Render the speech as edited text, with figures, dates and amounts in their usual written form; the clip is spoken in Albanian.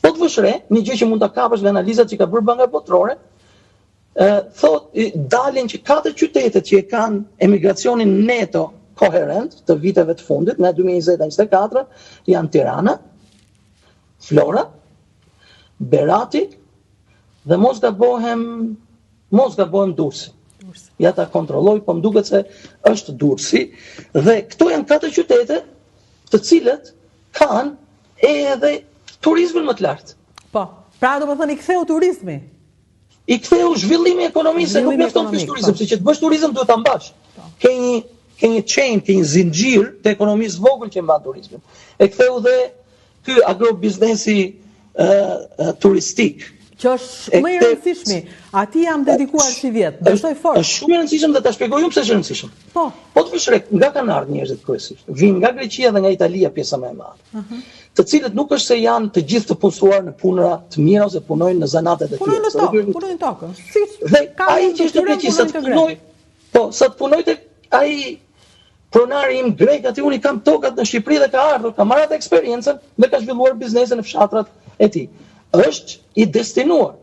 Po të vësh re, një gjë që mund ta kapësh nga analizat që ka bërë Banka Botërore, dalin që 4 qytetet që e kanë emigracionin neto koherent të viteve të fundit, nga 2020-2024, janë Tirana, Flora, Berati dhe mos gabohem Durrësi. Ja ta kontrolloj, po më duket se është Durrësi dhe këto janë 4 qytete të cilët kanë edhe turizmin më të lartë. Po, pra do të thënë i ktheu turizmi. I ktheu zhvillimi ekonomisë, se nuk mjafton të bësh turizëm, se që të bësh turizëm duhet ta mbash. Ke një chain, ke një zinxhir të ekonomisë vogël që mban turizmin. E ktheu dhe ky agrobiznesi turistik. Që është më i rëndësishmi. Ati jam dedikuar si vjet. Besoj fort. Është shumë i rëndësishëm dhe ta shpjegoj unë pse është i rëndësishëm. Po të vesh re, nga kanë ardhur njerëzit kryesisht. Vinë nga Greqia dhe nga Italia pjesa më e madhe. Të cilët nuk është se janë të gjithë të punësuar në punëra të mira ose punojnë në zanatet e tyre. Punojnë në tokë. Dhe ai që është në Greqi sa të punoj, po, sa të punoj tek ai pronari im grek, aty unë i kam tokat në Shqipëri dhe ka ardhur, ka marrë atë eksperiencën dhe ka zhvilluar biznesin në fshatrat e tij. Është i destinuar.